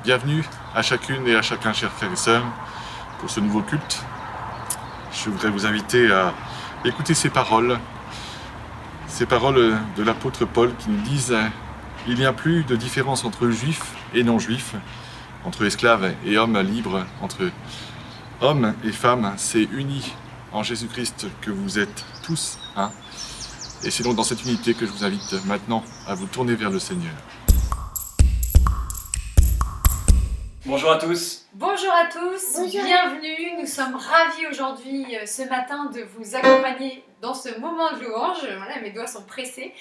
Bienvenue à chacune et à chacun, chers frères et sœurs, pour ce nouveau culte. Je voudrais vous inviter à écouter ces paroles de l'apôtre Paul qui nous disent « Il n'y a plus de différence entre juifs et non-juifs, entre esclaves et hommes libres, entre hommes et femmes, c'est uni en Jésus-Christ que vous êtes tous un. » Et c'est donc dans cette unité que je vous invite maintenant à vous tourner vers le Seigneur. Bonjour à tous. Bonjour à tous, bienvenue. Nous sommes ravis aujourd'hui, ce matin, de vous accompagner dans ce moment de louange. Voilà, mes doigts sont pressés.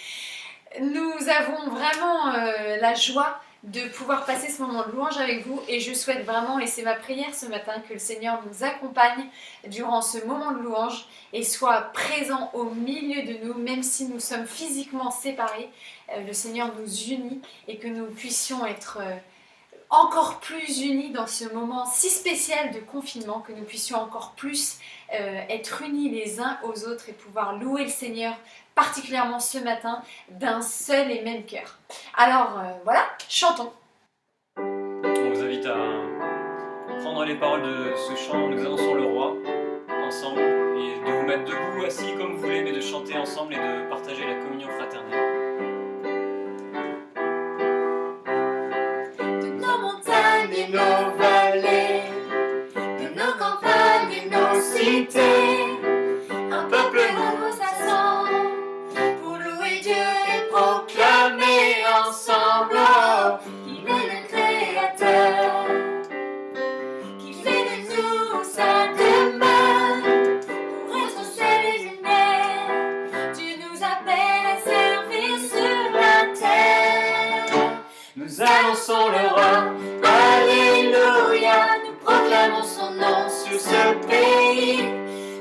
Nous avons vraiment la joie de pouvoir passer ce moment de louange avec vous et je souhaite vraiment, et c'est ma prière ce matin, que le Seigneur nous accompagne durant ce moment de louange et soit présent au milieu de nous, même si nous sommes physiquement séparés. Le Seigneur nous unit et que nous puissions être encore plus unis dans ce moment si spécial de confinement, que nous puissions encore plus être unis les uns aux autres et pouvoir louer le Seigneur, particulièrement ce matin, d'un seul et même cœur. Alors voilà, chantons. On vous invite à prendre les paroles de ce chant, Nous annonçons le roi, ensemble, et de vous mettre debout, assis comme vous voulez, mais de chanter ensemble et de partager la communion fraternelle. Et nos vallées, de nos campagnes et nos cités, un peuple nouveau s'assemble pour louer Dieu et proclamer ensemble qu'il est le Créateur, qui fait de nous sa demeure pour être seul et lumière. Dieu nous appelle à servir sur la terre. Nous annonçons le roi. Alléluia, nous proclamons son nom sur ce pays.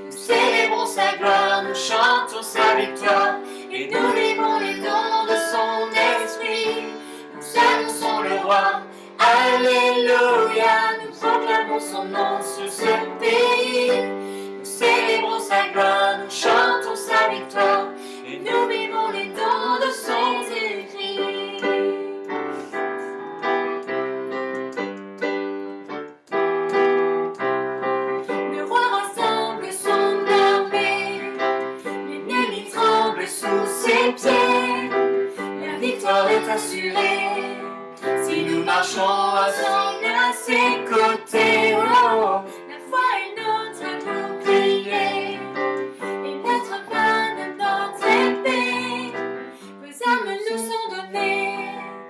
Nous célébrons sa gloire, nous chantons sa victoire et nous vivons les dons de son esprit. Nous annonçons le roi. Alléluia, nous proclamons son nom sur ce pays. Nous célébrons sa gloire, nous chantons sa victoire et nous vivons les dons de son esprit. La victoire est assurée si nous marchons ensemble à ses côtés. Oh, la foi est notre bouclier et notre panne notre épée. Vos armes nous sont données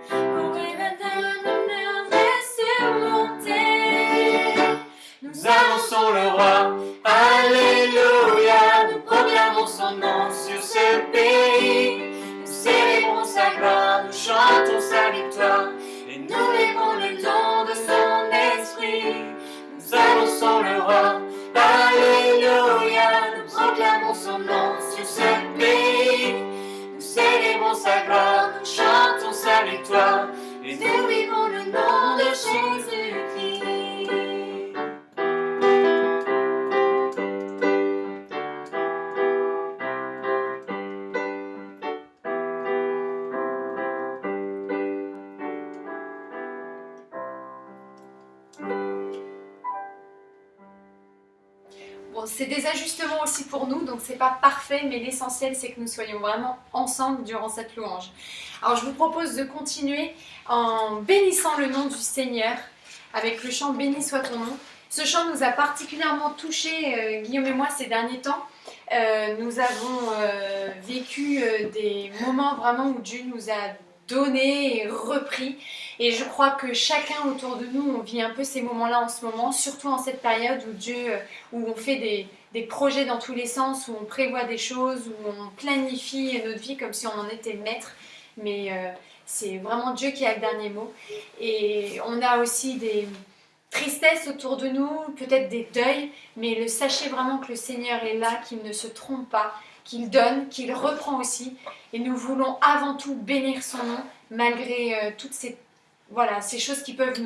pour évader l'honneur et surmonter. Nous annonçons le roi. Alléluia, nous proclamons son nom sur ce pays. Nous célébrons sa gloire, nous chantons sa victoire et nous vivons le don de son esprit. Nous annonçons le roi. Alléluia, nous proclamons son nom sur ce pays. Nous célébrons sa gloire, nous chantons sa victoire et nous vivons le nom de Jésus-Christ. Bon, c'est des ajustements aussi pour nous, donc c'est pas parfait, mais l'essentiel c'est que nous soyons vraiment ensemble durant cette louange. Alors je vous propose de continuer en bénissant le nom du Seigneur avec le chant « Béni soit ton nom ». Ce chant nous a particulièrement touchés, Guillaume et moi, ces derniers temps. Nous avons vécu des moments vraiment où Dieu nous a donné et repris. Et je crois que chacun autour de nous, on vit un peu ces moments-là en ce moment, surtout en cette période où on fait des projets dans tous les sens, où on prévoit des choses, où on planifie notre vie comme si on en était le maître. Mais c'est vraiment Dieu qui a le dernier mot. Et on a aussi des tristesse autour de nous, peut-être des deuils, mais sachez vraiment que le Seigneur est là, qu'il ne se trompe pas, qu'il donne, qu'il reprend aussi. Et nous voulons avant tout bénir son nom, malgré toutes ces choses qui peuvent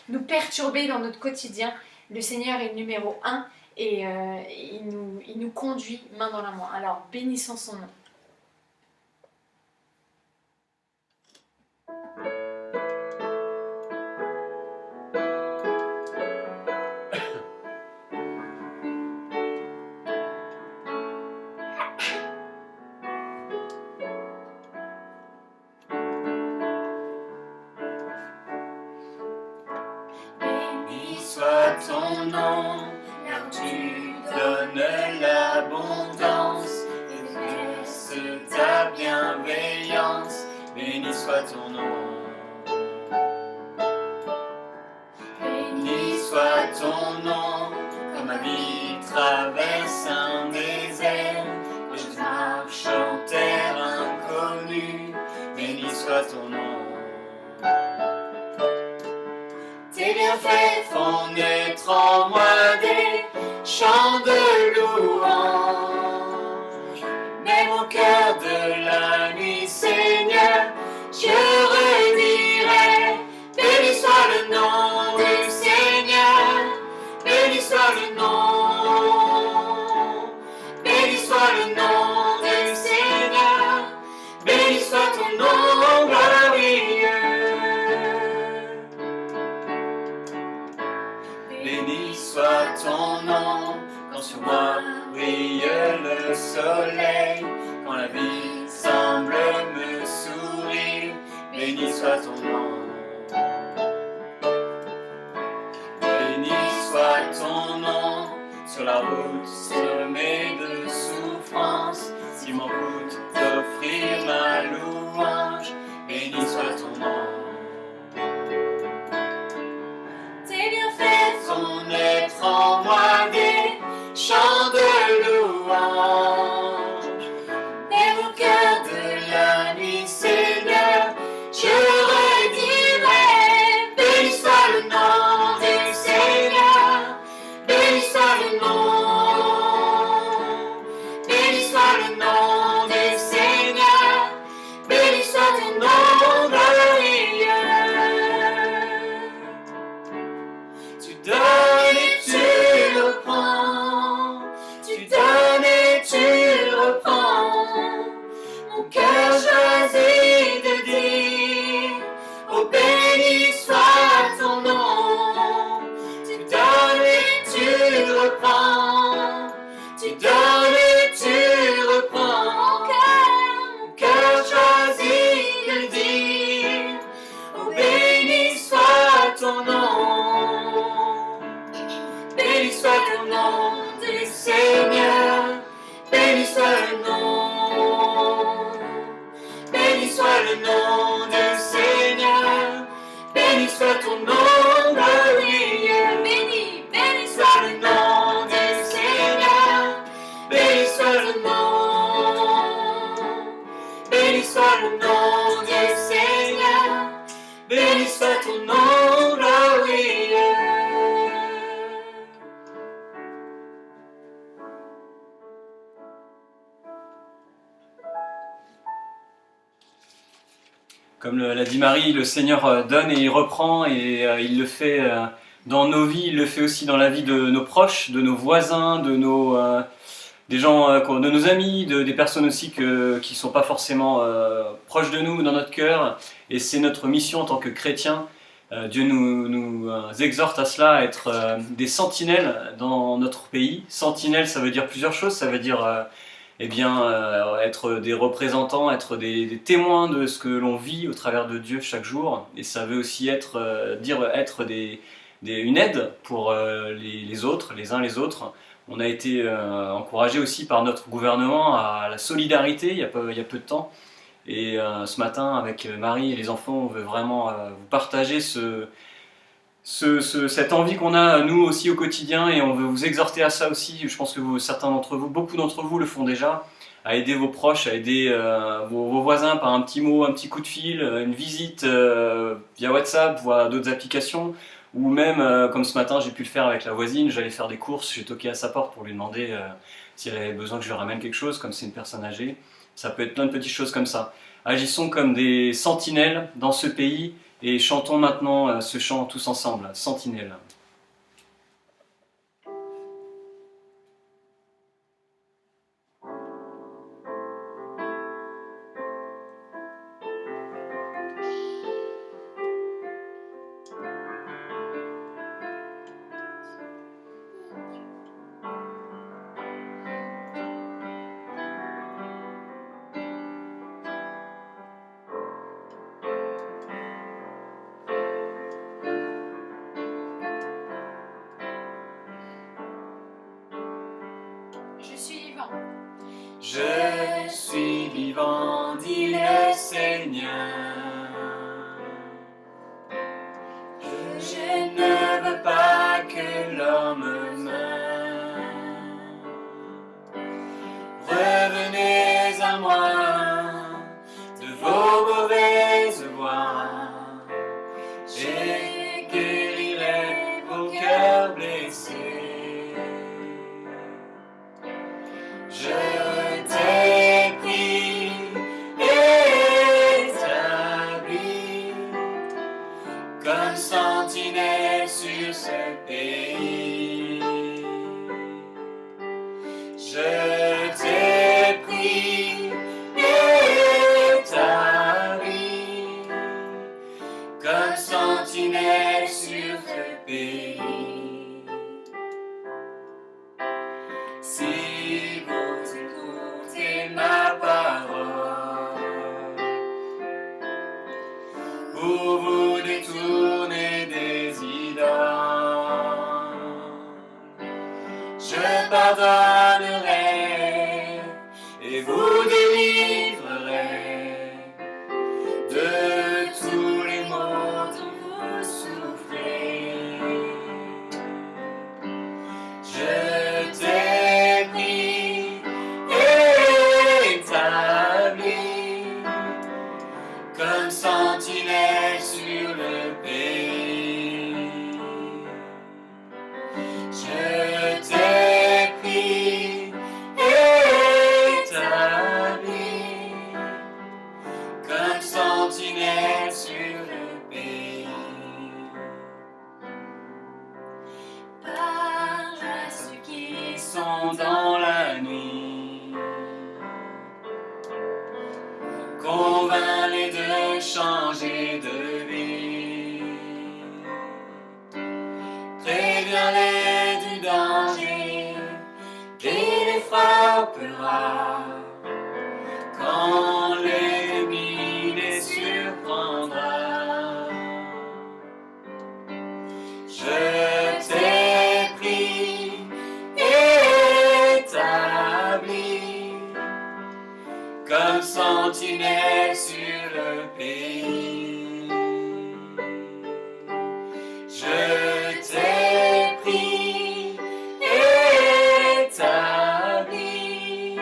nous perturber dans notre quotidien. Le Seigneur est le numéro 1 et il nous conduit main dans la main. Alors bénissons son nom. ton nom, là où tu donnes l'abondance et verses ta bienveillance. Béni soit ton nom. Béni soit ton nom, quand ma vie traverse un désert, que je marche en terre inconnue. Béni soit ton nom. Tes bienfaits font naître en moi des chants de louange. Même au cœur de la nuit, Seigneur, je redirai. Béni soit le nom du Seigneur, béni soit le nom. Béni soit le nom du Seigneur, béni soit ton nom glorieux. Béni soit ton nom, quand sur moi brille le soleil, quand la vie semble me sourire. Béni soit ton nom. Béni soit ton nom, sur la route semée de souffrance, s'il m'en coûte d'offrir ma louange. Béni soit ton nom. Tes bienfaits font naître en moi des chants de louange. Même au cœur de la nuit, Seigneur, je redirai. Béni soit le nom du Seigneur, béni soit le nom. Béni soit le nom du Seigneur, béni soit ton nom glorieux. Tu donnes et tu reprends, tu donnes et tu reprends. Mon cœur choisit de dire, oh béni soit ton nom. Tu donnes et tu reprends, tu donnes et tu reprends. Mon cœur choisit de dire, oh béni soit ton nom. Béni soit le nom du Seigneur, béni soit le nom. Béni soit le nom du Seigneur, béni soit ton nom glorieux. Béni, béni soit le nom du Seigneur, béni soit le nom. Béni soit le nom du Seigneur, béni soit ton nom glorieux. Comme l'a dit Marie, le Seigneur donne et il reprend, et il le fait dans nos vies, il le fait aussi dans la vie de nos proches, de nos voisins, de des gens, de nos amis, des personnes aussi qui ne sont pas forcément proches de nous, dans notre cœur. Et c'est notre mission en tant que chrétiens. Dieu nous exhorte à cela, à être des sentinelles dans notre pays. Sentinelles, ça veut dire plusieurs choses. Ça veut dire être des représentants, être des témoins de ce que l'on vit au travers de Dieu chaque jour. Et ça veut aussi être une aide pour les autres, les uns les autres. On a été encouragé aussi par notre gouvernement à la solidarité il y a peu de temps. Et ce matin, avec Marie et les enfants, on veut vraiment vous partager cette envie qu'on a nous aussi au quotidien, et on veut vous exhorter à ça aussi. Je pense que certains d'entre vous, beaucoup d'entre vous le font déjà, à aider vos proches, à aider vos voisins par un petit mot, un petit coup de fil, une visite via WhatsApp, via d'autres applications, ou même comme ce matin j'ai pu le faire avec la voisine. J'allais faire des courses, j'ai toqué à sa porte pour lui demander si elle avait besoin que je lui ramène quelque chose, comme c'est une personne âgée. Ça peut être plein de petites choses comme ça. Agissons comme des sentinelles dans ce pays, et chantons maintenant ce chant tous ensemble, Sentinelle. Seigneur. Je ne veux pas que l'homme meure. Revenez à moi de vos mauvaises voies. Je guérirai vos cœurs blessés. Je t'ai pris et établi comme sentinelle sur ce pays. Je t'ai pris et établi comme sentinelle sur ce pays. Si vous écoutez ma parole, vous vous détournez des idoles, je pardonnerai et vous délivrerai de tous les maux dont vous souffrez. Je t'ai pris et établi comme sentinelle sur le pays. Je t'ai pris et établi comme sentinelle sur le pays. Parle à ceux qui sont dans la nuit, convainc-les de changer de vie, préviens-les du danger qui les frappera quand l'ennemi les surprendra. Je t'ai pris et établi comme sentinelle sur le pays. Je t'ai pris et établi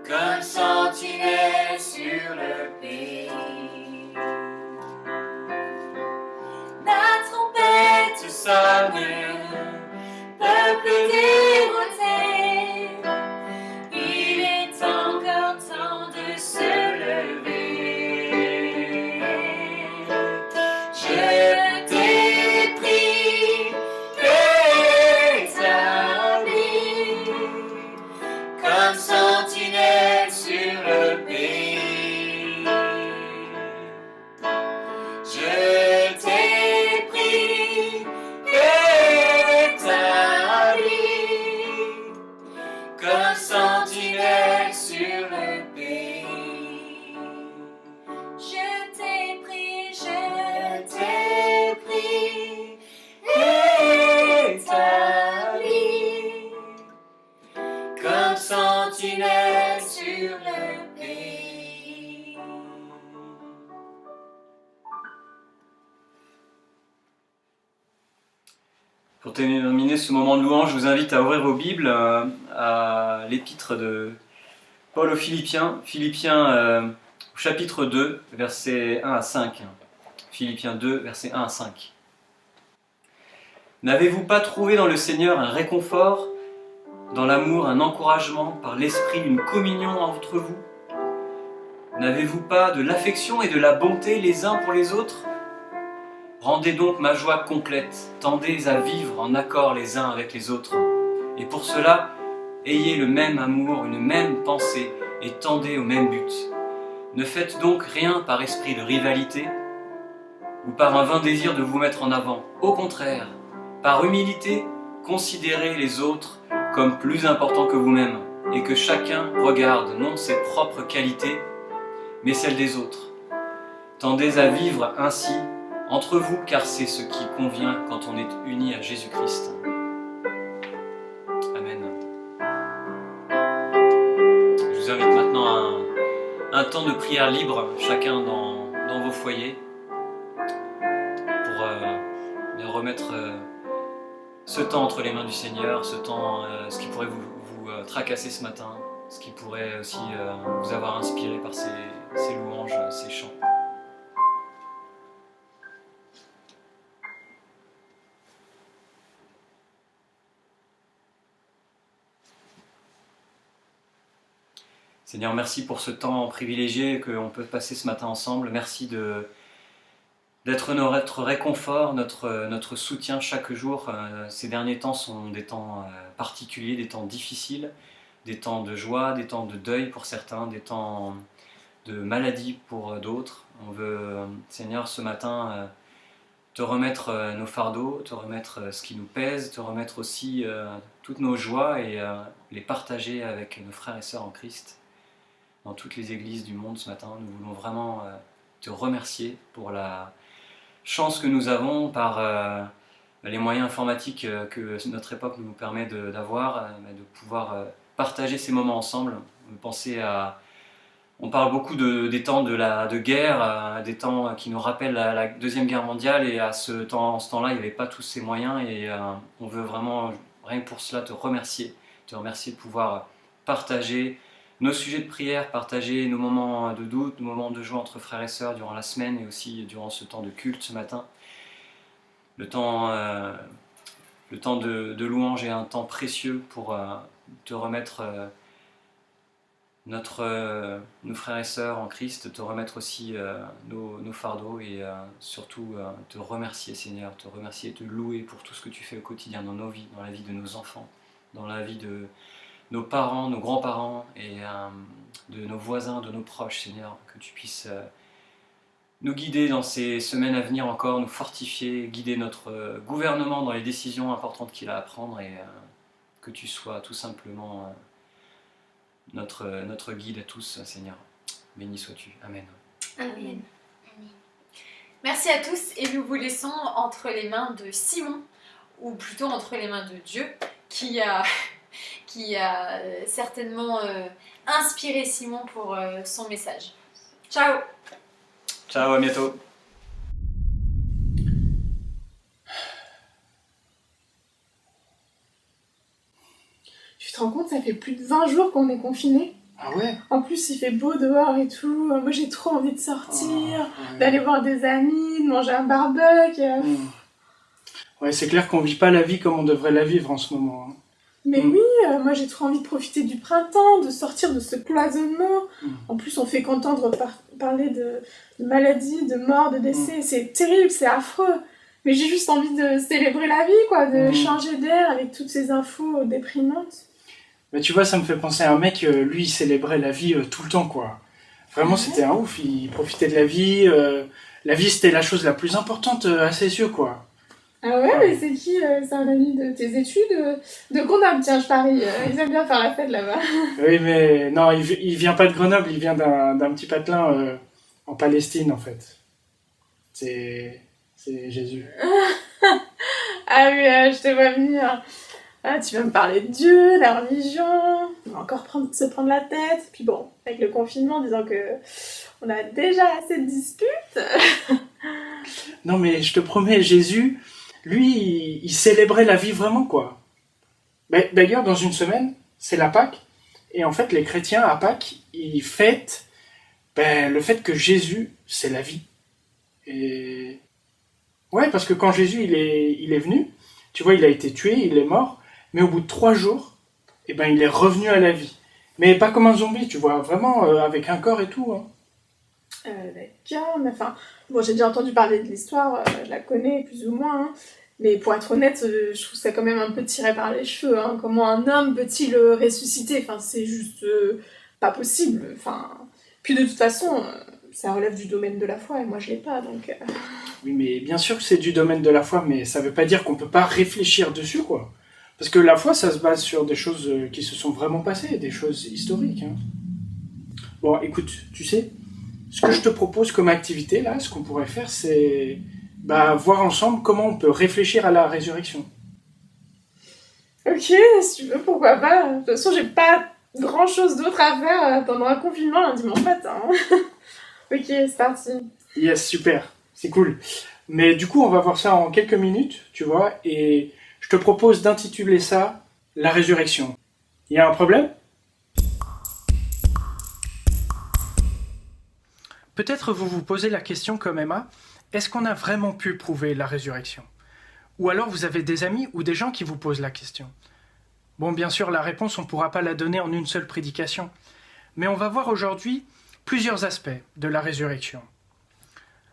comme sentinelle sur le pays. La trompette sonne, peuple dérouté, il est encore temps de se lever. Je t'ai pris et établi comme sentinelle sur le pays. Je t'ai pris et établi comme sentinelle sur le pays. Je t'ai pris et établi comme sentinelle sur le pays. Pour terminer ce moment de louange, je vous invite à ouvrir vos Bibles à l'épître de Paul aux Philippiens, au chapitre 2, versets 1 à 5. Philippiens 2, versets 1 à 5. N'avez-vous pas trouvé dans le Seigneur un réconfort, dans l'amour un encouragement, par l'Esprit une communion entre vous? N'avez-vous pas de l'affection et de la bonté les uns pour les autres? Rendez donc ma joie complète, tendez à vivre en accord les uns avec les autres. Et pour cela, ayez le même amour, une même pensée, et tendez au même but. Ne faites donc rien par esprit de rivalité, ou par un vain désir de vous mettre en avant. Au contraire, par humilité, considérez les autres comme plus importants que vous-même, et que chacun regarde non ses propres qualités, mais celles des autres. Tendez à vivre ainsi entre vous, car c'est ce qui convient quand on est unis à Jésus-Christ. Amen. Je vous invite maintenant à un temps de prière libre, chacun dans vos foyers, pour de remettre ce temps entre les mains du Seigneur, ce temps, ce qui pourrait vous tracasser ce matin, ce qui pourrait aussi vous avoir inspiré par ces louanges, ces chants. Seigneur, merci pour ce temps privilégié qu'on peut passer ce matin ensemble. Merci d'être notre réconfort, notre soutien chaque jour. Ces derniers temps sont des temps particuliers, des temps difficiles, des temps de joie, des temps de deuil pour certains, des temps de maladie pour d'autres. On veut, Seigneur, ce matin, te remettre nos fardeaux, te remettre ce qui nous pèse, te remettre aussi toutes nos joies et les partager avec nos frères et sœurs en Christ. Dans toutes les églises du monde ce matin, nous voulons vraiment te remercier pour la chance que nous avons par les moyens informatiques que notre époque nous permet d'avoir, de pouvoir partager ces moments ensemble. On parle beaucoup des temps de guerre, des temps qui nous rappellent la Deuxième Guerre mondiale, et en ce temps-là, il n'y avait pas tous ces moyens, et on veut vraiment, rien que pour cela, te remercier de pouvoir partager nos sujets de prière, partager nos moments de doute, nos moments de joie entre frères et sœurs durant la semaine et aussi durant ce temps de culte ce matin. Le temps de louange est un temps précieux pour te remettre nos frères et sœurs en Christ, te remettre aussi nos fardeaux et surtout te remercier, Seigneur, te remercier et te louer pour tout ce que tu fais au quotidien dans nos vies, dans la vie de nos enfants, dans la vie de nos parents, nos grands-parents et de nos voisins, de nos proches, Seigneur, que tu puisses nous guider dans ces semaines à venir encore, nous fortifier, guider notre gouvernement dans les décisions importantes qu'il a à prendre, et que tu sois tout simplement notre guide à tous, Seigneur. Béni sois-tu. Amen. Amen. Merci à tous, et nous vous laissons entre les mains de Simon, ou plutôt entre les mains de Dieu, qui a certainement inspiré Simon pour son message. Ciao! Ciao, à bientôt! Tu te rends compte, ça fait plus de 20 jours qu'on est confinés. Ah ouais? En plus, il fait beau dehors et tout. Moi, j'ai trop envie de sortir, Ouais. d'aller voir des amis, de manger un barbecue. Ouais, c'est clair qu'on vit pas la vie comme on devrait la vivre en ce moment. Hein. Mais oui, moi j'ai trop envie de profiter du printemps, de sortir de ce cloisonnement. En plus, on fait qu'entendre parler de maladies, de morts, de décès. C'est terrible, c'est affreux. Mais j'ai juste envie de célébrer la vie, quoi, de changer d'air avec toutes ces infos déprimantes. Mais tu vois, ça me fait penser à un mec, lui, il célébrait la vie tout le temps, quoi. Vraiment, c'était un ouf, il profitait de la vie. La vie, c'était la chose la plus importante à ses yeux, quoi. Ah ouais, mais c'est qui? C'est un ami de tes études? De Grenoble, tiens, je parie. Ils aiment bien faire la fête là-bas. Oui, mais non, il vient pas de Grenoble, il vient d'un petit patelin en Palestine, en fait. C'est Jésus. Ah oui, je te vois venir. Ah, tu vas me parler de Dieu, la religion, on va encore se prendre la tête. Puis bon, avec le confinement, disons que on a déjà assez de disputes. Non, mais je te promets, Jésus, lui, il célébrait la vie vraiment, quoi. D'ailleurs, dans une semaine, c'est la Pâque. Et en fait, les chrétiens, à Pâques, ils fêtent le fait que Jésus, c'est la vie. Et... ouais, parce que quand Jésus, il est venu, tu vois, il a été tué, il est mort, mais au bout de 3 jours, il est revenu à la vie. Mais pas comme un zombie, tu vois, vraiment avec un corps et tout. Hein. D'accord, mais enfin, bon, j'ai déjà entendu parler de l'histoire, je la connais plus ou moins, hein, mais pour être honnête, je trouve ça quand même un peu tiré par les cheveux, hein. Comment un homme peut-il ressusciter? Enfin, c'est juste pas possible, enfin... Puis de toute façon, ça relève du domaine de la foi, et moi je l'ai pas, donc... Oui, mais bien sûr que c'est du domaine de la foi, mais ça veut pas dire qu'on peut pas réfléchir dessus, quoi. Parce que la foi, ça se base sur des choses qui se sont vraiment passées, des choses historiques. Hein. Bon, écoute, tu sais, ce que je te propose comme activité, là, ce qu'on pourrait faire, c'est voir ensemble comment on peut réfléchir à la résurrection. Ok, si tu veux, pourquoi pas. De toute façon, j'ai pas grand chose d'autre à faire pendant un confinement un dimanche matin. Ok, c'est parti. Yes, super, c'est cool. Mais du coup, on va voir ça en quelques minutes, tu vois, et je te propose d'intituler ça « La résurrection ». Il y a un problème ? Peut-être vous vous posez la question comme Emma, est-ce qu'on a vraiment pu prouver la résurrection ? Ou alors vous avez des amis ou des gens qui vous posent la question. Bon, bien sûr, la réponse, on ne pourra pas la donner en une seule prédication. Mais on va voir aujourd'hui plusieurs aspects de la résurrection.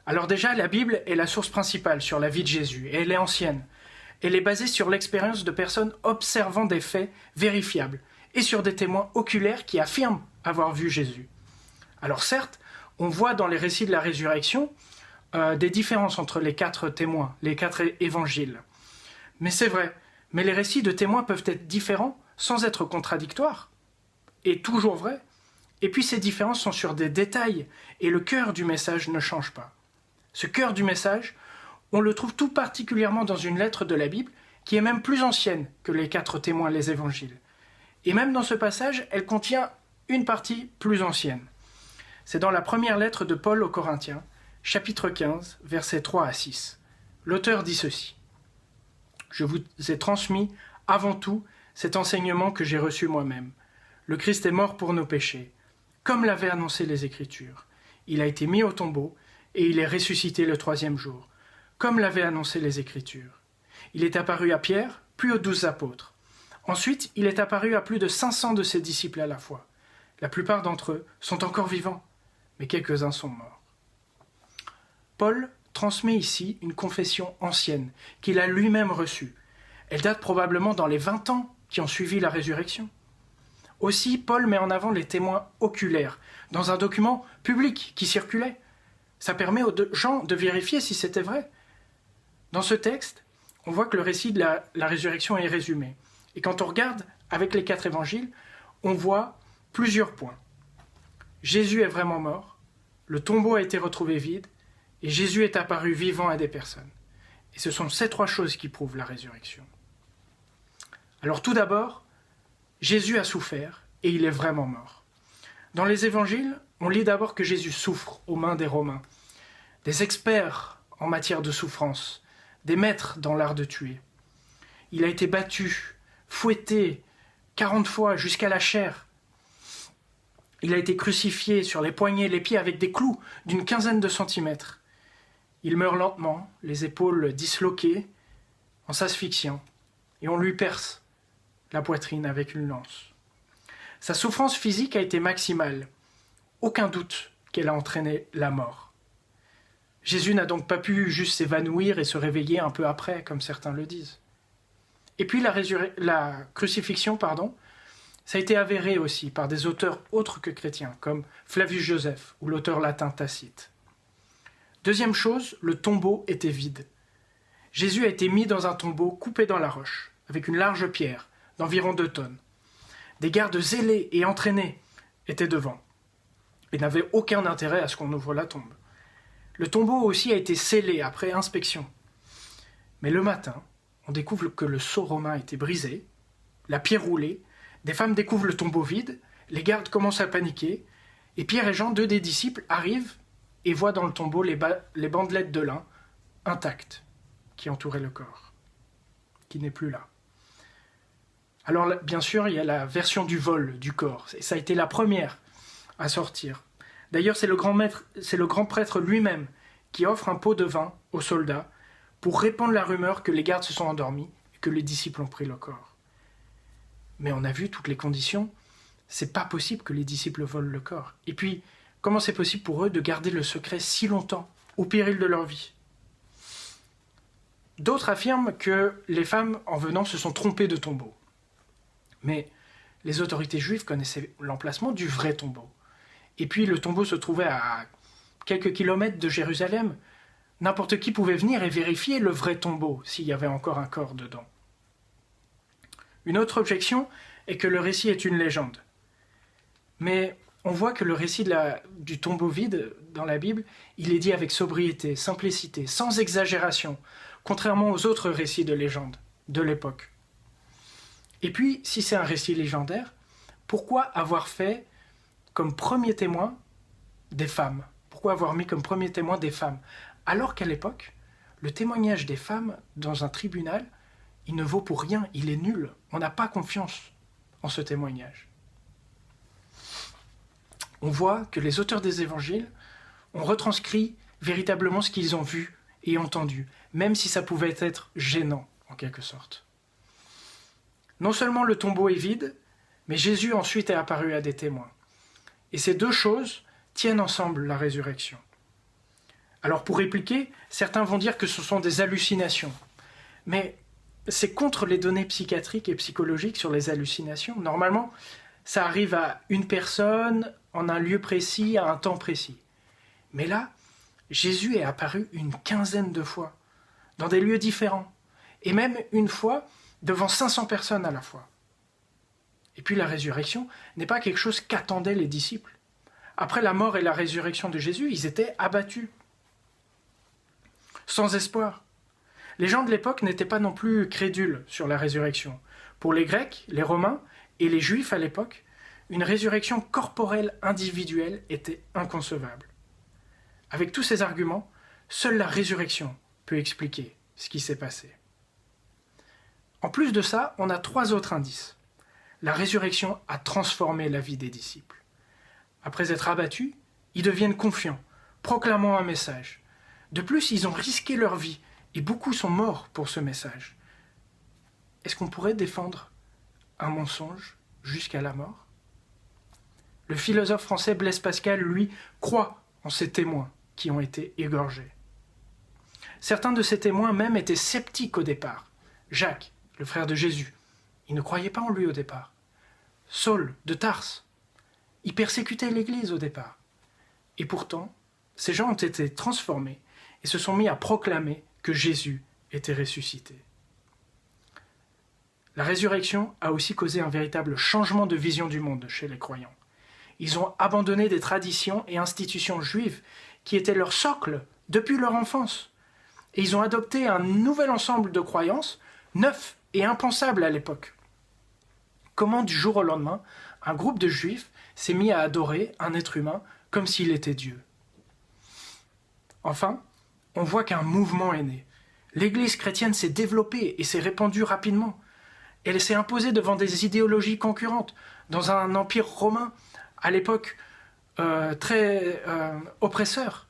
Alors déjà, la Bible est la source principale sur la vie de Jésus, et elle est ancienne. Elle est basée sur l'expérience de personnes observant des faits vérifiables, et sur des témoins oculaires qui affirment avoir vu Jésus. Alors certes, on voit dans les récits de la résurrection des différences entre les 4 témoins, les 4 évangiles. Mais c'est vrai, mais les récits de témoins peuvent être différents sans être contradictoires, et toujours vrais. Et puis ces différences sont sur des détails, et le cœur du message ne change pas. Ce cœur du message, on le trouve tout particulièrement dans une lettre de la Bible, qui est même plus ancienne que les 4 témoins, les évangiles. Et même dans ce passage, elle contient une partie plus ancienne. C'est dans la première lettre de Paul aux Corinthiens, chapitre 15, versets 3 à 6. L'auteur dit ceci. « Je vous ai transmis, avant tout, cet enseignement que j'ai reçu moi-même. Le Christ est mort pour nos péchés, comme l'avaient annoncé les Écritures. Il a été mis au tombeau, et il est ressuscité le 3e jour, comme l'avaient annoncé les Écritures. Il est apparu à Pierre, puis aux 12 apôtres. Ensuite, il est apparu à plus de 500 de ses disciples à la fois. La plupart d'entre eux sont encore vivants, mais quelques-uns sont morts. » Paul transmet ici une confession ancienne, qu'il a lui-même reçue. Elle date probablement dans les 20 ans qui ont suivi la résurrection. Aussi, Paul met en avant les témoins oculaires, dans un document public qui circulait. Ça permet aux gens de vérifier si c'était vrai. Dans ce texte, on voit que le récit de la résurrection est résumé. Et quand on regarde avec les 4 évangiles, on voit plusieurs points. Jésus est vraiment mort, le tombeau a été retrouvé vide, et Jésus est apparu vivant à des personnes. Et ce sont ces 3 choses qui prouvent la résurrection. Alors tout d'abord, Jésus a souffert, et il est vraiment mort. Dans les évangiles, on lit d'abord que Jésus souffre aux mains des Romains, des experts en matière de souffrance, des maîtres dans l'art de tuer. Il a été battu, fouetté 40 fois jusqu'à la chair. Il a été crucifié sur les poignets et les pieds avec des clous d'une 15aine de centimètres. Il meurt lentement, les épaules disloquées, en s'asphyxiant, et on lui perce la poitrine avec une lance. Sa souffrance physique a été maximale. Aucun doute qu'elle a entraîné la mort. Jésus n'a donc pas pu juste s'évanouir et se réveiller un peu après, comme certains le disent. Et puis la crucifixion, ça a été avéré aussi par des auteurs autres que chrétiens, comme Flavius Joseph ou l'auteur latin Tacite. Deuxième chose, le tombeau était vide. Jésus a été mis dans un tombeau coupé dans la roche, avec une large pierre d'environ 2 tonnes. Des gardes zélés et entraînés étaient devant, et n'avaient aucun intérêt à ce qu'on ouvre la tombe. Le tombeau aussi a été scellé après inspection. Mais le matin, on découvre que le sceau romain a été brisé, la pierre roulée, des femmes découvrent le tombeau vide, les gardes commencent à paniquer, et Pierre et Jean, 2 des disciples, arrivent et voient dans le tombeau les bandelettes de lin intactes qui entouraient le corps, qui n'est plus là. Alors bien sûr, il y a la version du vol du corps, et ça a été la première à sortir. D'ailleurs, c'est le grand prêtre lui-même qui offre un pot de vin aux soldats pour répandre la rumeur que les gardes se sont endormis et que les disciples ont pris le corps. Mais on a vu toutes les conditions, c'est pas possible que les disciples volent le corps. Et puis, comment c'est possible pour eux de garder le secret si longtemps, au péril de leur vie ? D'autres affirment que les femmes, en venant, se sont trompées de tombeau. Mais les autorités juives connaissaient l'emplacement du vrai tombeau. Et puis le tombeau se trouvait à quelques kilomètres de Jérusalem. N'importe qui pouvait venir et vérifier le vrai tombeau, s'il y avait encore un corps dedans. Une autre objection est que le récit est une légende. Mais on voit que le récit du tombeau vide dans la Bible, il est dit avec sobriété, simplicité, sans exagération, contrairement aux autres récits de légende de l'époque. Et puis, si c'est un récit légendaire, pourquoi avoir fait comme premier témoin des femmes? Pourquoi avoir mis comme premier témoin des femmes? Alors qu'à l'époque, le témoignage des femmes dans un tribunal, il ne vaut pour rien, il est nul. On n'a pas confiance en ce témoignage. On voit que les auteurs des évangiles ont retranscrit véritablement ce qu'ils ont vu et entendu, même si ça pouvait être gênant, en quelque sorte. Non seulement le tombeau est vide, mais Jésus ensuite est apparu à des témoins. Et ces deux choses tiennent ensemble la résurrection. Alors pour répliquer, certains vont dire que ce sont des hallucinations. Mais c'est contre les données psychiatriques et psychologiques sur les hallucinations. Normalement, ça arrive à une personne, en un lieu précis, à un temps précis. Mais là, Jésus est apparu une quinzaine de fois, dans des lieux différents, et même une fois devant 500 personnes à la fois. Et puis la résurrection n'est pas quelque chose qu'attendaient les disciples. Après la mort et la résurrection de Jésus, ils étaient abattus, sans espoir. Les gens de l'époque n'étaient pas non plus crédules sur la résurrection. Pour les Grecs, les Romains et les Juifs à l'époque, une résurrection corporelle individuelle était inconcevable. Avec tous ces arguments, seule la résurrection peut expliquer ce qui s'est passé. En plus de ça, on a 3 autres indices. La résurrection a transformé la vie des disciples. Après être abattus, ils deviennent confiants, proclamant un message. De plus, ils ont risqué leur vie, et beaucoup sont morts pour ce message. Est-ce qu'on pourrait défendre un mensonge jusqu'à la mort? Le philosophe français Blaise Pascal, lui, croit en ces témoins qui ont été égorgés. Certains de ces témoins même étaient sceptiques au départ. Jacques, le frère de Jésus, il ne croyait pas en lui au départ. Saul de Tarse, il persécutait l'Église au départ. Et pourtant, ces gens ont été transformés et se sont mis à proclamer que Jésus était ressuscité. La résurrection a aussi causé un véritable changement de vision du monde chez les croyants. Ils ont abandonné des traditions et institutions juives qui étaient leur socle depuis leur enfance. Et ils ont adopté un nouvel ensemble de croyances, neuf et impensable à l'époque. Comment du jour au lendemain, un groupe de juifs s'est mis à adorer un être humain comme s'il était Dieu? Enfin, on voit qu'un mouvement est né. L'Église chrétienne s'est développée et s'est répandue rapidement. Elle s'est imposée devant des idéologies concurrentes, dans un empire romain, à l'époque très oppresseur.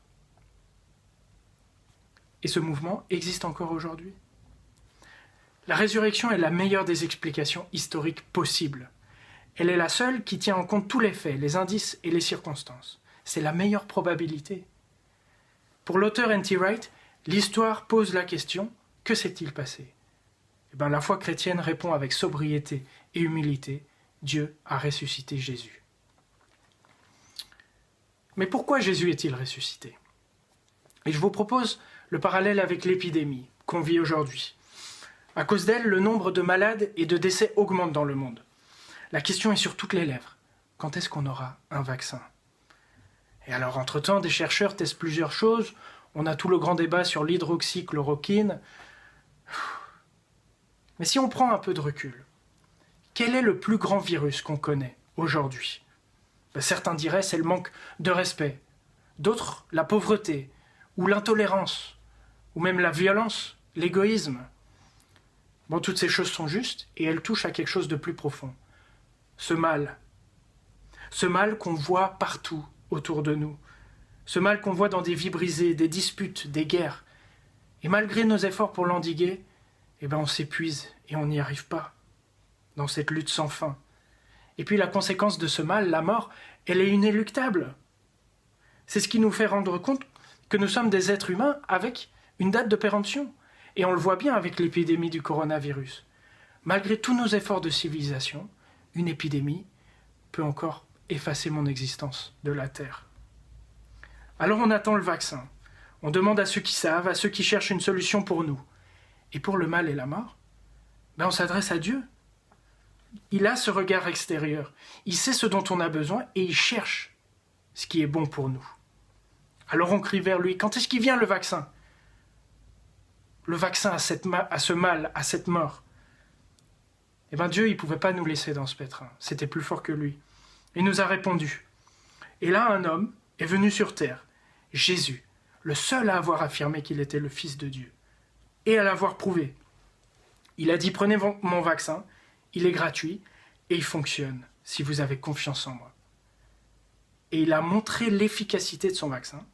Et ce mouvement existe encore aujourd'hui. La résurrection est la meilleure des explications historiques possibles. Elle est la seule qui tient en compte tous les faits, les indices et les circonstances. C'est la meilleure probabilité. Pour l'auteur N.T. Wright, l'histoire pose la question « Que s'est-il passé ?» La foi chrétienne répond avec sobriété et humilité « Dieu a ressuscité Jésus ». Mais pourquoi Jésus est-il ressuscité? Et je vous propose le parallèle avec l'épidémie qu'on vit aujourd'hui. À cause d'elle, le nombre de malades et de décès augmente dans le monde. La question est sur toutes les lèvres. Quand est-ce qu'on aura un vaccin? Et alors, entre-temps, des chercheurs testent plusieurs choses. On a tout le grand débat sur l'hydroxychloroquine. Mais si on prend un peu de recul, quel est le plus grand virus qu'on connaît aujourd'hui? Certains diraient c'est le manque de respect. D'autres, la pauvreté, ou l'intolérance, ou même la violence, l'égoïsme. Toutes ces choses sont justes et elles touchent à quelque chose de plus profond. Ce mal qu'on voit partout autour de nous, ce mal qu'on voit dans des vies brisées, des disputes, des guerres. Et malgré nos efforts pour l'endiguer, on s'épuise et on n'y arrive pas, dans cette lutte sans fin. Et puis la conséquence de ce mal, la mort, elle est inéluctable. C'est ce qui nous fait rendre compte que nous sommes des êtres humains avec une date de péremption. Et on le voit bien avec l'épidémie du coronavirus. Malgré tous nos efforts de civilisation, une épidémie peut encore effacer mon existence de la Terre. Alors on attend le vaccin. On demande à ceux qui savent, à ceux qui cherchent une solution pour nous. Et pour le mal et la mort, on s'adresse à Dieu. Il a ce regard extérieur. Il sait ce dont on a besoin et il cherche ce qui est bon pour nous. Alors on crie vers lui, quand est-ce qu'il vient le vaccin? Le vaccin à ce mal, à cette mort. Eh bien Dieu, il ne pouvait pas nous laisser dans ce pétrin. C'était plus fort que lui. Il nous a répondu. Et là, un homme est venu sur terre, Jésus, le seul à avoir affirmé qu'il était le Fils de Dieu, et à l'avoir prouvé. Il a dit, prenez mon vaccin, il est gratuit, et il fonctionne, si vous avez confiance en moi. Et il a montré l'efficacité de son vaccin,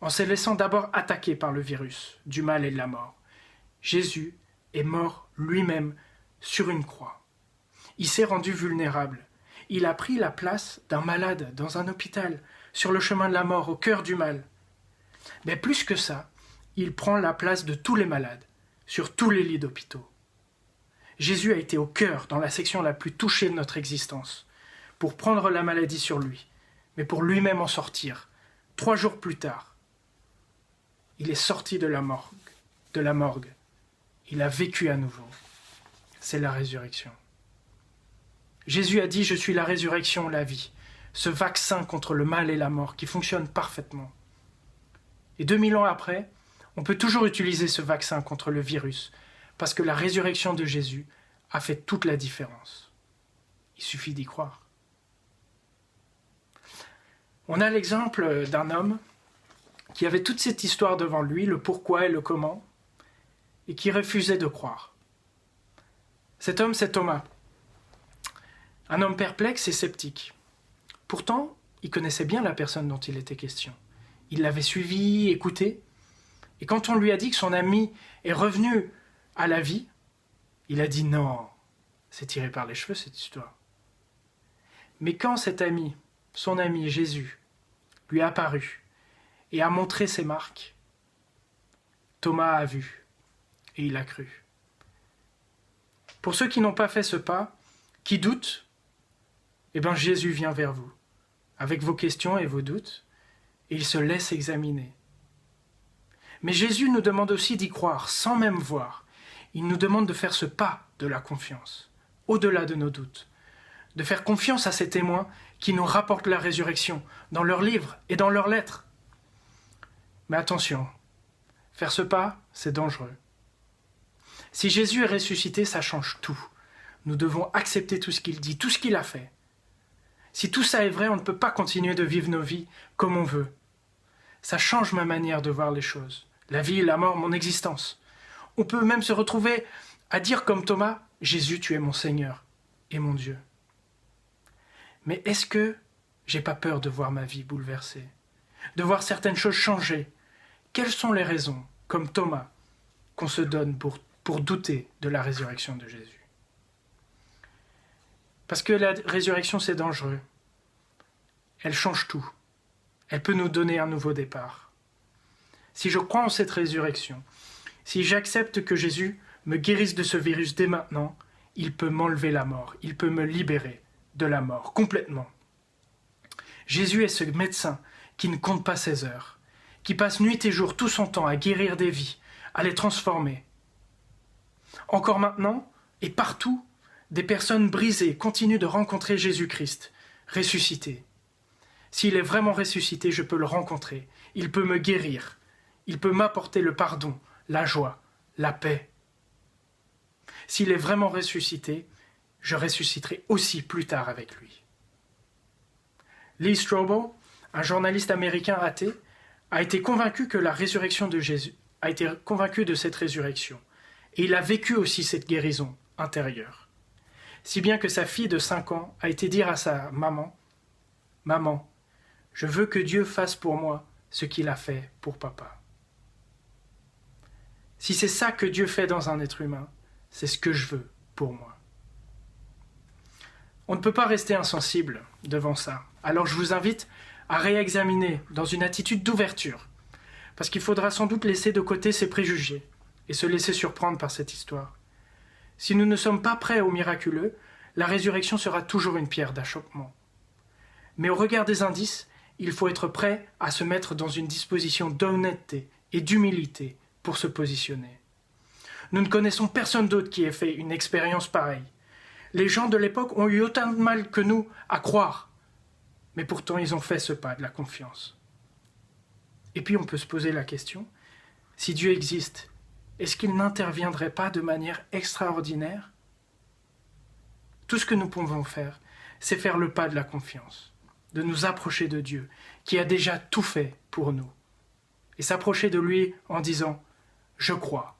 en se laissant d'abord attaquer par le virus, du mal et de la mort. Jésus est mort lui-même sur une croix. Il s'est rendu vulnérable. Il a pris la place d'un malade dans un hôpital, sur le chemin de la mort, au cœur du mal. Mais plus que ça, il prend la place de tous les malades, sur tous les lits d'hôpitaux. Jésus a été au cœur, dans la section la plus touchée de notre existence, pour prendre la maladie sur lui, mais pour lui-même en sortir. 3 jours plus tard, il est sorti de la morgue. Il a vécu à nouveau. C'est la résurrection. Jésus a dit « Je suis la résurrection, la vie », ce vaccin contre le mal et la mort qui fonctionne parfaitement. Et 2000 ans après, on peut toujours utiliser ce vaccin contre le virus, parce que la résurrection de Jésus a fait toute la différence. Il suffit d'y croire. On a l'exemple d'un homme qui avait toute cette histoire devant lui, le pourquoi et le comment, et qui refusait de croire. Cet homme, c'est Thomas. Un homme perplexe et sceptique. Pourtant, il connaissait bien la personne dont il était question. Il l'avait suivi, écouté, et quand on lui a dit que son ami est revenu à la vie, il a dit non, c'est tiré par les cheveux cette histoire. Mais quand cet ami, son ami Jésus, lui a apparu et a montré ses marques, Thomas a vu et il a cru. Pour ceux qui n'ont pas fait ce pas, qui doutent, eh bien Jésus vient vers vous, avec vos questions et vos doutes, et il se laisse examiner. Mais Jésus nous demande aussi d'y croire, sans même voir. Il nous demande de faire ce pas de la confiance, au-delà de nos doutes, de faire confiance à ces témoins qui nous rapportent la résurrection, dans leurs livres et dans leurs lettres. Mais attention, faire ce pas, c'est dangereux. Si Jésus est ressuscité, ça change tout. Nous devons accepter tout ce qu'il dit, tout ce qu'il a fait. Si tout ça est vrai, on ne peut pas continuer de vivre nos vies comme on veut. Ça change ma manière de voir les choses. La vie, la mort, mon existence. On peut même se retrouver à dire comme Thomas, « Jésus, tu es mon Seigneur et mon Dieu ». Mais est-ce que j'ai pas peur de voir ma vie bouleversée, de voir certaines choses changer? Quelles sont les raisons, comme Thomas, qu'on se donne pour douter de la résurrection de Jésus? Parce que la résurrection, c'est dangereux. Elle change tout. Elle peut nous donner un nouveau départ. Si je crois en cette résurrection, si j'accepte que Jésus me guérisse de ce virus dès maintenant, il peut m'enlever la mort, il peut me libérer de la mort, complètement. Jésus est ce médecin qui ne compte pas ses heures, qui passe nuit et jour tout son temps à guérir des vies, à les transformer. Encore maintenant, et partout, des personnes brisées continuent de rencontrer Jésus-Christ, ressuscité. S'il est vraiment ressuscité, je peux le rencontrer. Il peut me guérir. Il peut m'apporter le pardon, la joie, la paix. S'il est vraiment ressuscité, je ressusciterai aussi plus tard avec lui. Lee Strobel, un journaliste américain athée, a été convaincu que la résurrection de Jésus a été convaincu de cette résurrection. Et il a vécu aussi cette guérison intérieure. Si bien que sa fille de 5 ans a été dire à sa maman, « Maman, je veux que Dieu fasse pour moi ce qu'il a fait pour papa. » Si c'est ça que Dieu fait dans un être humain, c'est ce que je veux pour moi. On ne peut pas rester insensible devant ça. Alors je vous invite à réexaminer dans une attitude d'ouverture, parce qu'il faudra sans doute laisser de côté ses préjugés et se laisser surprendre par cette histoire. Si nous ne sommes pas prêts au miraculeux, la résurrection sera toujours une pierre d'achoppement. Mais au regard des indices, il faut être prêt à se mettre dans une disposition d'honnêteté et d'humilité pour se positionner. Nous ne connaissons personne d'autre qui ait fait une expérience pareille. Les gens de l'époque ont eu autant de mal que nous à croire, mais pourtant ils ont fait ce pas de la confiance. Et puis on peut se poser la question, si Dieu existe, est-ce qu'il n'interviendrait pas de manière extraordinaire? Tout ce que nous pouvons faire, c'est faire le pas de la confiance, de nous approcher de Dieu, qui a déjà tout fait pour nous, et s'approcher de lui en disant « Je crois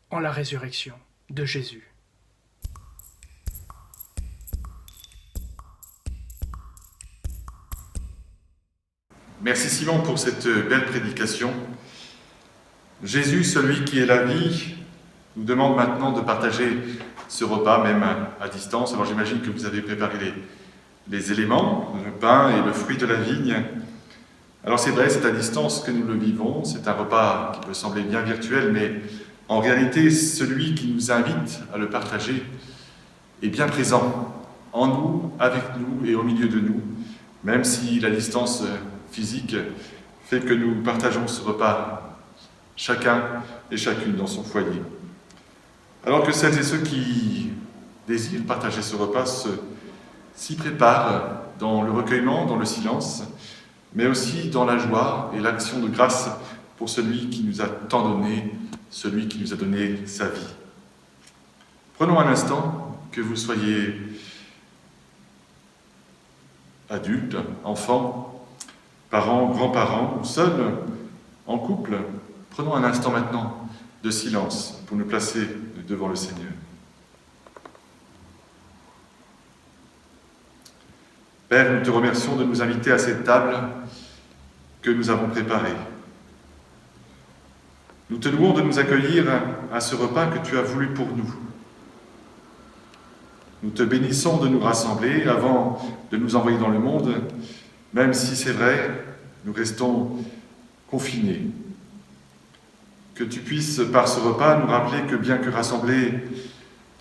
en la résurrection de Jésus ». Merci Simon pour cette belle prédication. Jésus, celui qui est la vie, nous demande maintenant de partager ce repas, même à distance. Alors j'imagine que vous avez préparé les éléments, le pain et le fruit de la vigne. Alors c'est vrai, c'est à distance que nous le vivons, c'est un repas qui peut sembler bien virtuel, mais en réalité, celui qui nous invite à le partager est bien présent en nous, avec nous et au milieu de nous, même si la distance physique fait que nous partageons ce repas, chacun et chacune dans son foyer. Alors que celles et ceux qui désirent partager ce repas s'y préparent dans le recueillement, dans le silence, mais aussi dans la joie et l'action de grâce pour celui qui nous a tant donné, celui qui nous a donné sa vie. Prenons un instant, que vous soyez adultes, enfants, parents, grands-parents ou seuls, en couple, prenons un instant maintenant de silence pour nous placer devant le Seigneur. Père, nous te remercions de nous inviter à cette table que nous avons préparée. Nous te louons de nous accueillir à ce repas que tu as voulu pour nous. Nous te bénissons de nous rassembler avant de nous envoyer dans le monde, même si c'est vrai, nous restons confinés. Que tu puisses, par ce repas, nous rappeler que bien que rassemblés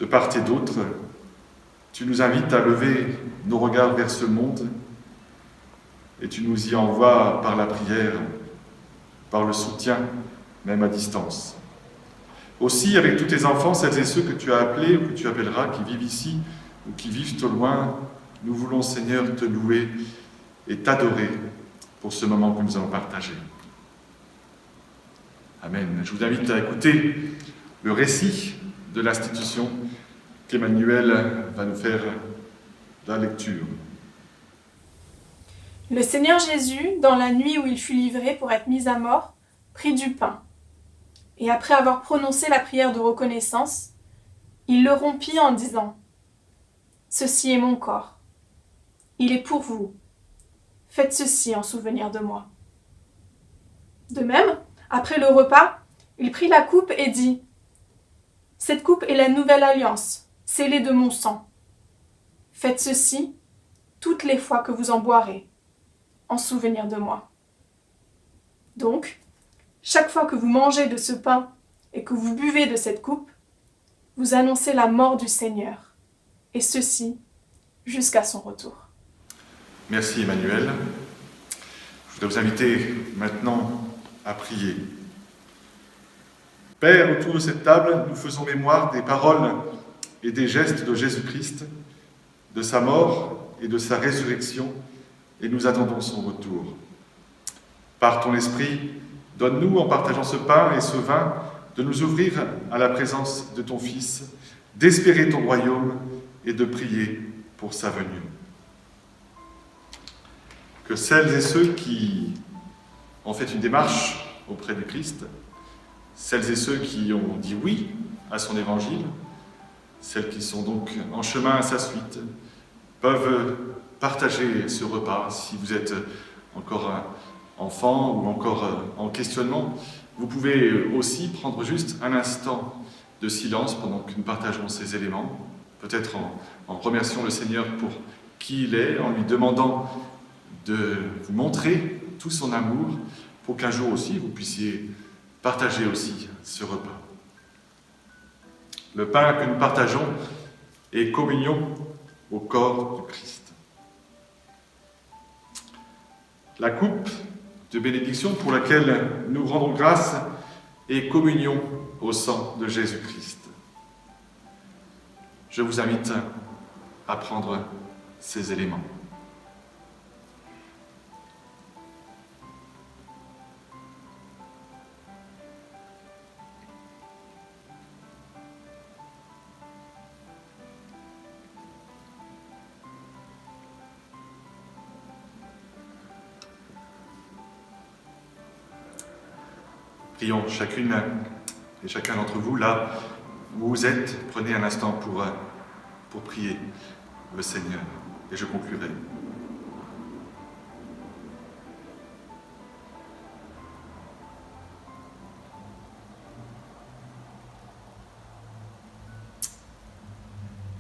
de part et d'autre, tu nous invites à lever nos regards vers ce monde et tu nous y envoies par la prière, par le soutien, même à distance. Aussi, avec tous tes enfants, celles et ceux que tu as appelés ou que tu appelleras, qui vivent ici ou qui vivent au loin, nous voulons, Seigneur, te louer et t'adorer pour ce moment que nous allons partager. Amen. Je vous invite à écouter le récit de l'institution qu'Emmanuel va nous faire la lecture. Le Seigneur Jésus, dans la nuit où il fut livré pour être mis à mort, prit du pain. Et après avoir prononcé la prière de reconnaissance, il le rompit en disant « Ceci est mon corps. Il est pour vous. Faites ceci en souvenir de moi. » De même, après le repas, il prit la coupe et dit « Cette coupe est la nouvelle alliance, scellée de mon sang. Faites ceci toutes les fois que vous en boirez, en souvenir de moi. » Donc, chaque fois que vous mangez de ce pain et que vous buvez de cette coupe, vous annoncez la mort du Seigneur, et ceci jusqu'à son retour. Merci Emmanuel. Je voudrais vous inviter maintenant à prier. Père, autour de cette table, nous faisons mémoire des paroles et des gestes de Jésus-Christ, de sa mort et de sa résurrection, et nous attendons son retour. Par ton esprit, donne-nous, en partageant ce pain et ce vin, de nous ouvrir à la présence de ton Fils, d'espérer ton royaume et de prier pour sa venue. Que celles et ceux qui ont fait une démarche auprès du Christ, celles et ceux qui ont dit oui à son évangile, celles qui sont donc en chemin à sa suite, peuvent partager ce repas. Si vous êtes encore un enfant ou encore en questionnement, vous pouvez aussi prendre juste un instant de silence pendant que nous partageons ces éléments, peut-être en remerciant le Seigneur pour qui il est, en lui demandant de vous montrer tout son amour pour qu'un jour aussi vous puissiez partager aussi ce repas. Le pain que nous partageons est communion au corps du Christ. La coupe de bénédiction pour laquelle nous rendons grâce est communion au sang de Jésus-Christ. Je vous invite à prendre ces éléments. Prions chacune et chacun d'entre vous, là où vous êtes, prenez un instant pour prier le Seigneur, et je conclurai.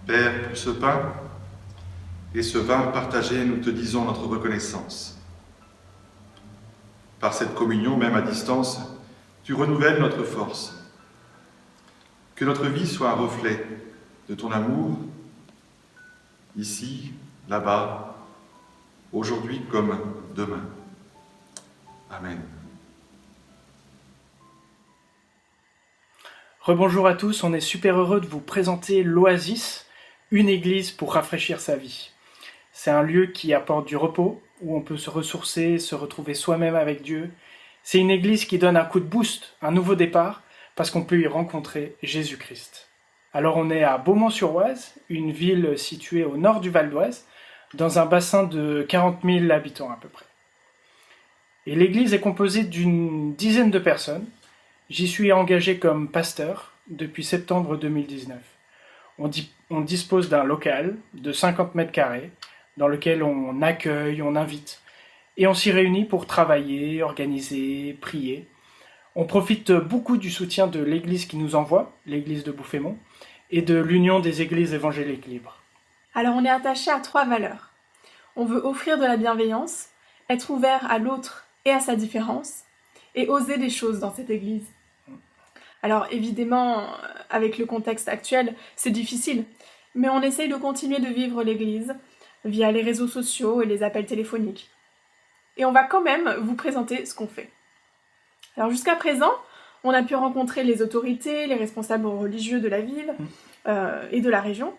Père, pour ce pain et ce vin partagé, nous te disons notre reconnaissance. Par cette communion, même à distance, tu renouvelles notre force. Que notre vie soit un reflet de ton amour, ici, là-bas, aujourd'hui comme demain. Amen. Rebonjour à tous, on est super heureux de vous présenter l'Oasis, une église pour rafraîchir sa vie. C'est un lieu qui apporte du repos, où on peut se ressourcer, se retrouver soi-même avec Dieu. C'est une église qui donne un coup de boost, un nouveau départ, parce qu'on peut y rencontrer Jésus-Christ. Alors on est à Beaumont-sur-Oise, une ville située au nord du Val d'Oise, dans un bassin de 40 000 habitants à peu près. Et l'église est composée d'une dizaine de personnes. J'y suis engagé comme pasteur depuis septembre 2019. On dispose d'un local de 50 mètres carrés dans lequel on accueille, on invite. Et on s'y réunit pour travailler, organiser, prier. On profite beaucoup du soutien de l'église qui nous envoie, l'église de Bouffémont, et de l'Union des églises évangéliques libres. Alors on est attaché à 3 valeurs. On veut offrir de la bienveillance, être ouvert à l'autre et à sa différence, et oser des choses dans cette église. Alors évidemment, avec le contexte actuel, c'est difficile, mais on essaye de continuer de vivre l'église via les réseaux sociaux et les appels téléphoniques. Et on va quand même vous présenter ce qu'on fait. Alors jusqu'à présent, on a pu rencontrer les autorités, les responsables religieux de la ville et de la région,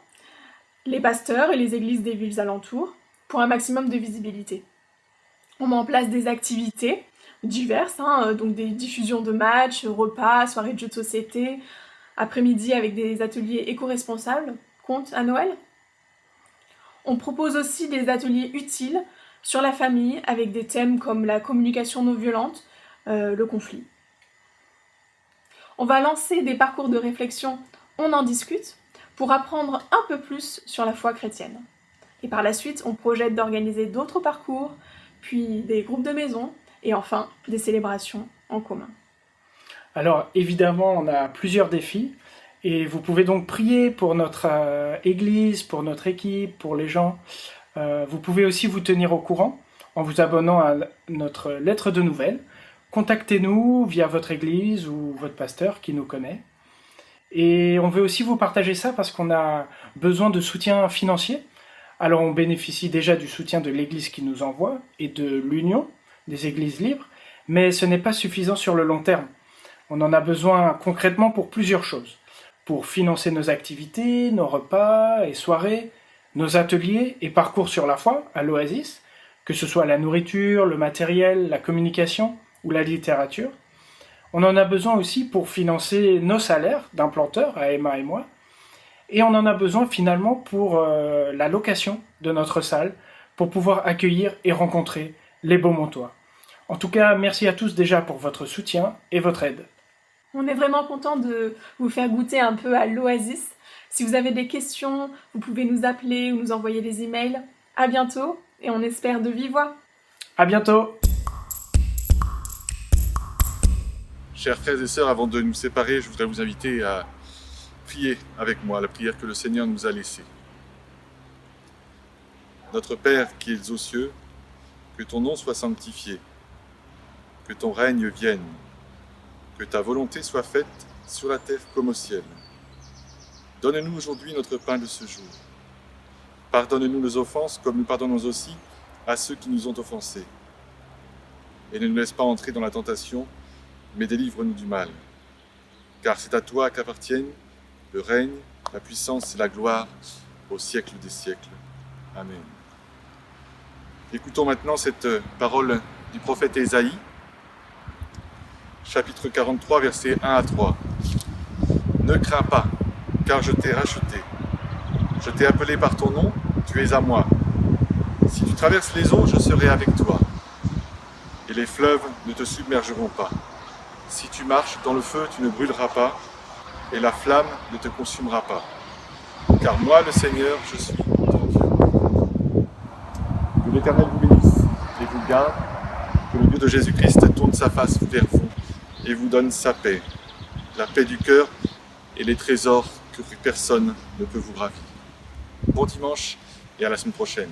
les pasteurs et les églises des villes alentours, pour un maximum de visibilité. On met en place des activités diverses, donc des diffusions de matchs, repas, soirées de jeux de société, après-midi avec des ateliers éco-responsables, contes à Noël. On propose aussi des ateliers utiles sur la famille avec des thèmes comme la communication non violente, le conflit. On va lancer des parcours de réflexion, on en discute, pour apprendre un peu plus sur la foi chrétienne. Et par la suite, on projette d'organiser d'autres parcours, puis des groupes de maison, et enfin des célébrations en commun. Alors évidemment, on a plusieurs défis, et vous pouvez donc prier pour notre église, pour notre équipe, pour les gens. Vous pouvez aussi vous tenir au courant en vous abonnant à notre lettre de nouvelles. Contactez-nous via votre église ou votre pasteur qui nous connaît. Et on veut aussi vous partager ça parce qu'on a besoin de soutien financier. Alors on bénéficie déjà du soutien de l'église qui nous envoie et de l'Union des églises libres, mais ce n'est pas suffisant sur le long terme. On en a besoin concrètement pour plusieurs choses. Pour financer nos activités, nos repas et soirées, nos ateliers et parcours sur la foi à l'Oasis, que ce soit la nourriture, le matériel, la communication ou la littérature. On en a besoin aussi pour financer nos salaires d'implanteurs à Emma et moi. Et on en a besoin finalement pour la location de notre salle, pour pouvoir accueillir et rencontrer les Beaumontois. En tout cas, merci à tous déjà pour votre soutien et votre aide. On est vraiment content de vous faire goûter un peu à l'Oasis. Si vous avez des questions, vous pouvez nous appeler ou nous envoyer des emails. À bientôt et on espère de vive voix. À bientôt. Chers frères et sœurs, avant de nous séparer, je voudrais vous inviter à prier avec moi la prière que le Seigneur nous a laissée. Notre Père qui es aux cieux, que ton nom soit sanctifié, que ton règne vienne, que ta volonté soit faite sur la terre comme au ciel. Donne-nous aujourd'hui notre pain de ce jour. Pardonne-nous nos offenses comme nous pardonnons aussi à ceux qui nous ont offensés. Et ne nous laisse pas entrer dans la tentation, mais délivre-nous du mal. Car c'est à toi qu'appartiennent le règne, la puissance et la gloire au siècle des siècles. Amen. Écoutons maintenant cette parole du prophète Ésaïe, chapitre 43, versets 1 à 3. Ne crains pas, car je t'ai racheté. Je t'ai appelé par ton nom, tu es à moi. Si tu traverses les eaux, je serai avec toi. Et les fleuves ne te submergeront pas. Si tu marches dans le feu, tu ne brûleras pas, et la flamme ne te consumera pas. Car moi, le Seigneur, je suis ton Dieu. Que l'Éternel vous bénisse et vous garde, que le Dieu de Jésus-Christ tourne sa face vers vous et vous donne sa paix, la paix du cœur et les trésors que plus personne ne peut vous ravir. Bon dimanche et à la semaine prochaine.